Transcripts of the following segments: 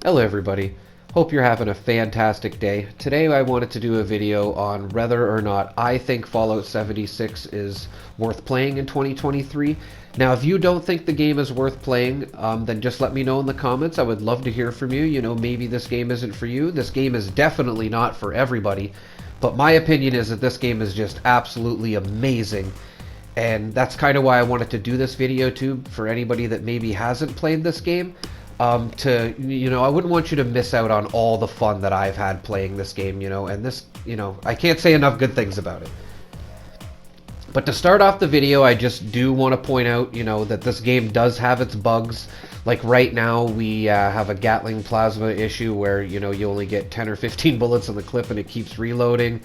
Hello everybody, hope you're having a fantastic day. Today I wanted to do a video on whether or not I think Fallout 76 is worth playing in 2023. Now if you don't think the game is worth playing, then just let me know in the comments. I would love to hear from you. You know, maybe this game isn't for you. This game is definitely not for everybody. But my opinion is that this game is just absolutely amazing. And that's kind of why I wanted to do this video too, for anybody that maybe hasn't played this game. I wouldn't want you to miss out on all the fun that I've had playing this game, and this, I can't say enough good things about it. But to start off the video, I just do want to point out, that this game does have its bugs. Like right now, we have a Gatling plasma issue where, you only get 10 or 15 bullets in the clip and it keeps reloading.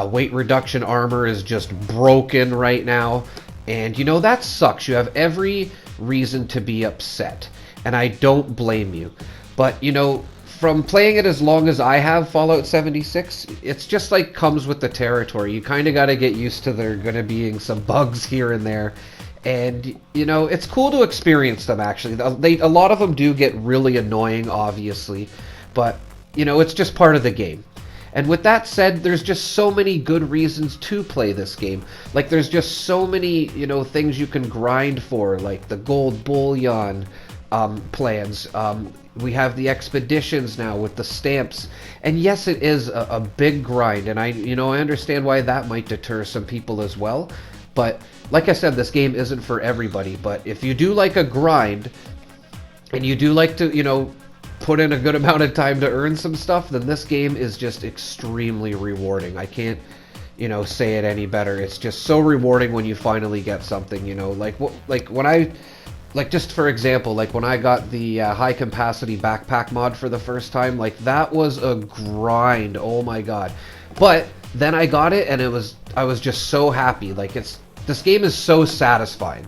Weight reduction armor is just broken right now. And, that sucks. You have every reason to be upset. And I don't blame you. But, from playing it as long as I have Fallout 76, it's just like comes with the territory. You kind of got to get used to there going to being some bugs here and there. And, it's cool to experience them, actually. A lot of them do get really annoying, obviously. But, it's just part of the game. And with that said, there's just so many good reasons to play this game. Like, there's just so many, things you can grind for, like the gold bullion plans. We have the expeditions now with the stamps, and yes, it is a big grind, and I understand why that might deter some people as well. But like I said, this game isn't for everybody. But if you do like a grind, and you do like to put in a good amount of time to earn some stuff, then this game is just extremely rewarding. I can't say it any better. It's just so rewarding when you finally get something. Just for example, like when I got the high capacity backpack mod for the first time, like that was a grind. Oh my god. But then I got it and I was just so happy. Like this game is so satisfying.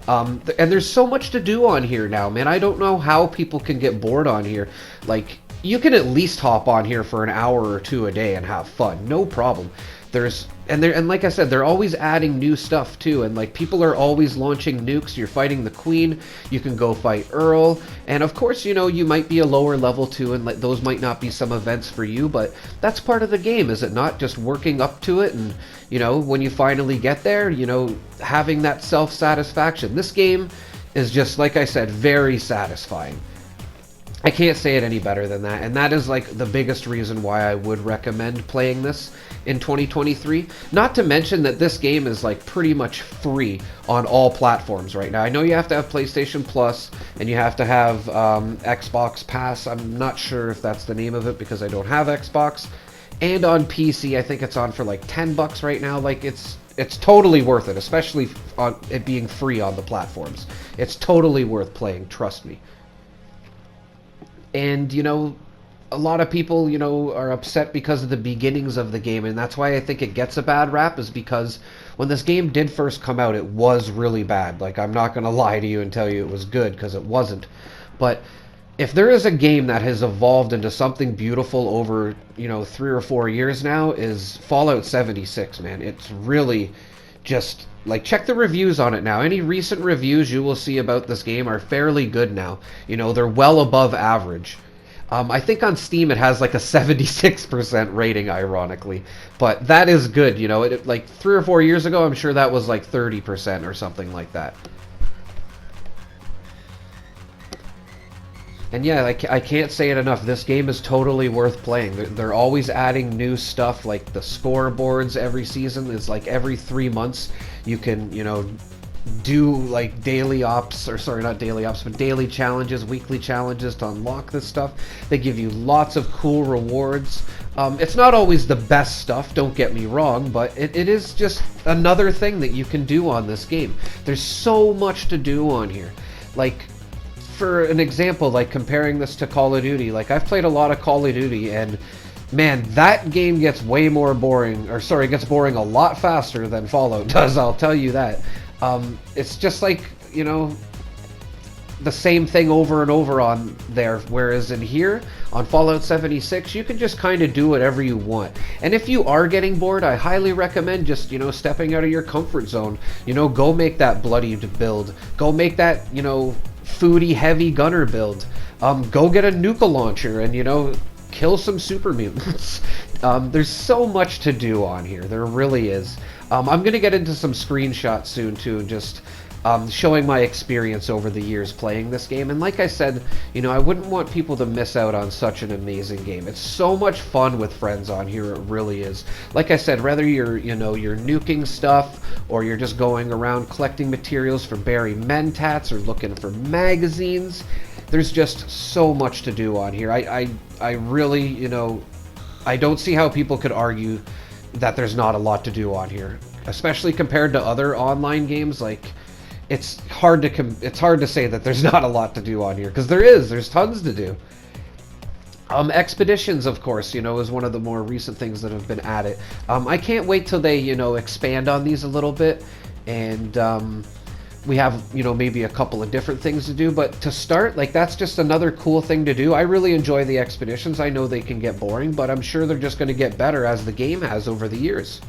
And there's so much to do on here now, man. I don't know how people can get bored on here. Like, you can at least hop on here for an hour or two a day and have fun. No problem. And like I said, they're always adding new stuff too, and like people are always launching nukes. You're fighting the Queen, you can go fight Earl, and of course, you might be a lower level too, and like those might not be some events for you, but that's part of the game, is it not? Just working up to it, and when you finally get there, having that self-satisfaction. This game is just, like I said, very satisfying. I can't say it any better than that, and that is like the biggest reason why I would recommend playing this in 2023. Not to mention that this game is like pretty much free on all platforms right now. I know you have to have PlayStation Plus and you have to have Xbox Pass. I'm not sure if that's the name of it because I don't have Xbox. And on PC, I think it's on for like $10 right now. Like it's totally worth it, especially on it being free on the platforms. It's totally worth playing, trust me. And, a lot of people, are upset because of the beginnings of the game, and that's why I think it gets a bad rap, is because when this game did first come out, it was really bad. Like, I'm not going to lie to you and tell you it was good, because it wasn't. But if there is a game that has evolved into something beautiful over, 3 or 4 years now, is Fallout 76, man. It's really just... Like, check the reviews on it now. Any recent reviews you will see about this game are fairly good now. They're well above average. I think on Steam it has like a 76% rating, ironically. But that is good, like 3 or 4 years ago, I'm sure that was like 30% or something like that. And yeah, I can't say it enough. This game is totally worth playing. They're always adding new stuff, like the scoreboards every season. It's like every 3 months you can, do like daily ops, or sorry, not daily ops, but daily challenges, weekly challenges to unlock this stuff. They give you lots of cool rewards. It's not always the best stuff, don't get me wrong, but it is just another thing that you can do on this game. There's so much to do on here. Like, for an example, like comparing this to Call of Duty, like I've played a lot of Call of Duty, and man, that game gets way more boring, or sorry, it gets boring a lot faster than Fallout does, I'll tell you that. It's just like, the same thing over and over on there, whereas in here, on Fallout 76, you can just kind of do whatever you want. And if you are getting bored, I highly recommend just, stepping out of your comfort zone. Go make that bloody build. Go make that, foodie heavy gunner build. go get a Nuka launcher and, you know, kill some super mutants. There's so much to do on here. There really is. I'm going to get into some screenshots soon, too, just showing my experience over the years playing this game. And like I said, you know, I wouldn't want people to miss out on such an amazing game. It's so much fun with friends on here. It really is. Like I said, whether you're, you know, you're nuking stuff or you're just going around collecting materials for Barry Mentats or looking for magazines, there's just so much to do on here. I really, you know, I don't see how people could argue that there's not a lot to do on here, especially compared to other online games. Like, it's hard to say that there's not a lot to do on here, because there's tons to do. Expeditions, of course, you know, is one of the more recent things that have been added. I can't wait till they, you know, expand on these a little bit, and we have, you know, maybe a couple of different things to do. But to start, like, that's just another cool thing to do. I really enjoy the expeditions. I know they can get boring, but I'm sure they're just going to get better as the game has over the years.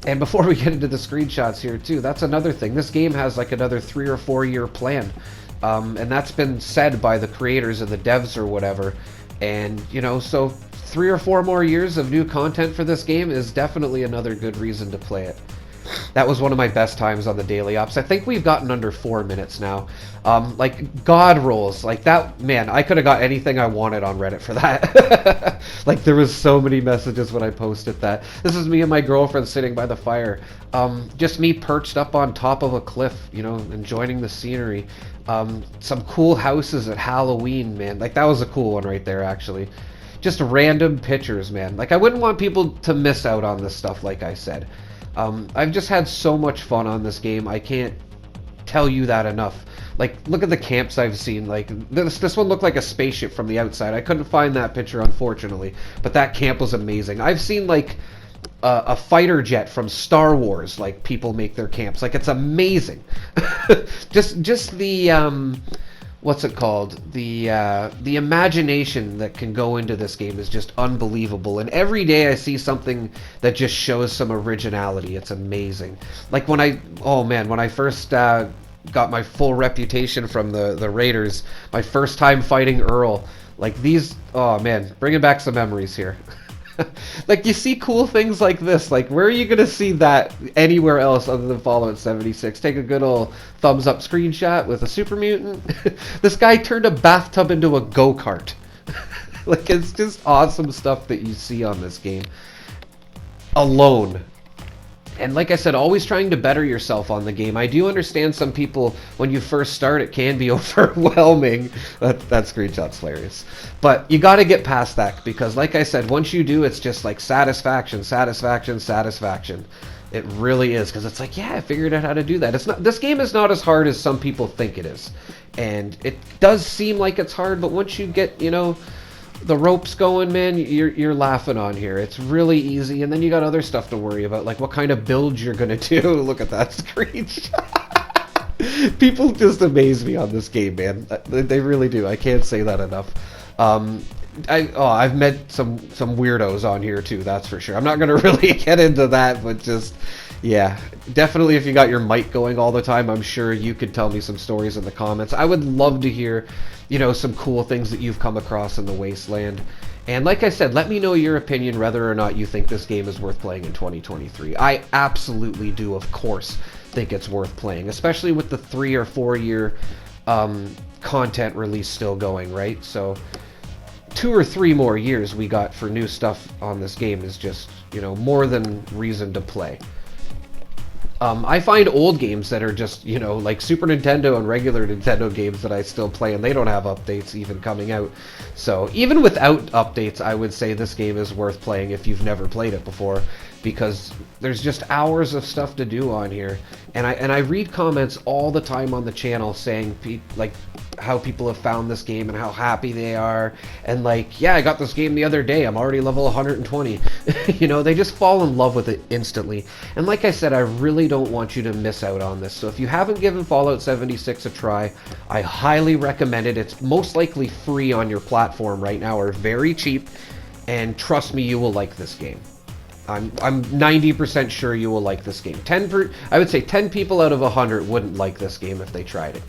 And before we get into the screenshots here too, that's another thing. This game has like another 3 or 4 year plan. And that's been said by the creators and the devs or whatever. And, you know, so 3 or 4 more years of new content for this game is definitely another good reason to play it. That was one of my best times on the daily ops. I think we've gotten under 4 minutes now. Like, God rolls. Like, that, man, I could have got anything I wanted on Reddit for that. Like, there was so many messages when I posted that. This is me and my girlfriend sitting by the fire. Just me perched up on top of a cliff, you know, enjoying the scenery. Some cool houses at Halloween, man. Like, that was a cool one right there, actually. Just random pictures, man. Like, I wouldn't want people to miss out on this stuff, like I said. I've just had so much fun on this game. I can't tell you that enough. Like, look at the camps I've seen. Like, this one looked like a spaceship from the outside. I couldn't find that picture, unfortunately, but that camp was amazing. I've seen, like, a fighter jet from Star Wars, like, people make their camps. Like, it's amazing. just the what's it called? The imagination that can go into this game is just unbelievable. And every day I see something that just shows some originality. It's amazing. Like when I first got my full reputation from the Raiders, my first time fighting Earl. Like these, oh man, bringing back some memories here. Like, you see cool things like this. Like, where are you going to see that anywhere else other than Fallout 76? Take a good old thumbs up screenshot with a super mutant. This guy turned a bathtub into a go-kart. Like, it's just awesome stuff that you see on this game. Alone. And like I said, always trying to better yourself on the game. I do understand some people, when you first start, it can be overwhelming. That screenshot's hilarious. But you got to get past that, because like I said, once you do, it's just like satisfaction, satisfaction, satisfaction. It really is, because it's like, yeah, I figured out how to do that. It's not. This game is not as hard as some people think it is. And it does seem like it's hard, but once you get, you know, the ropes going, man, you're laughing on here. It's really easy, and then you got other stuff to worry about, like what kind of build you're gonna do. Look at that screenshot. People just amaze me on this game, man. They really do. I can't say that enough. I've met some weirdos on here too, that's for sure. I'm not gonna really get into that, but just, yeah, definitely if you got your mic going all the time, I'm sure you could tell me some stories in the comments. I would love to hear, you know, some cool things that you've come across in the Wasteland. And like I said, let me know your opinion whether or not you think this game is worth playing in 2023. I absolutely do, of course, think it's worth playing, especially with the 3 or 4 year content release still going, right? So 2 or 3 more years we got for new stuff on this game is just, you know, more than reason to play. I find old games that are just, you know, like Super Nintendo and regular Nintendo games that I still play, and they don't have updates even coming out. So even without updates, I would say this game is worth playing if you've never played it before, because there's just hours of stuff to do on here. And I read comments all the time on the channel saying like how people have found this game and how happy they are, and like, yeah, I got this game the other day, I'm already level 120. You know, they just fall in love with it instantly. And like I said, I really don't want you to miss out on this. So if you haven't given Fallout 76 a try, I highly recommend it. It's most likely free on your platform right now, or very cheap, and trust me, you will like this game. I'm 90% sure you will like this game. I would say 10 people out of 100 wouldn't like this game if they tried it.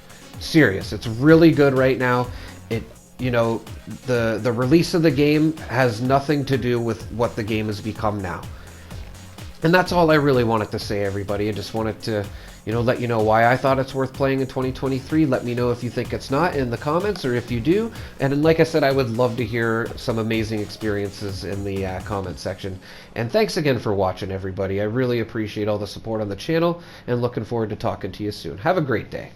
Serious. It's really good right now. It, you know, the release of the game has nothing to do with what the game has become now. And that's all I really wanted to say, everybody. I just wanted to, let you know why I thought it's worth playing in 2023. Let me know if you think it's not in the comments, or if you do. And like I said, I would love to hear some amazing experiences in the comment section. And thanks again for watching, everybody. I really appreciate all the support on the channel, and looking forward to talking to you soon. Have a great day.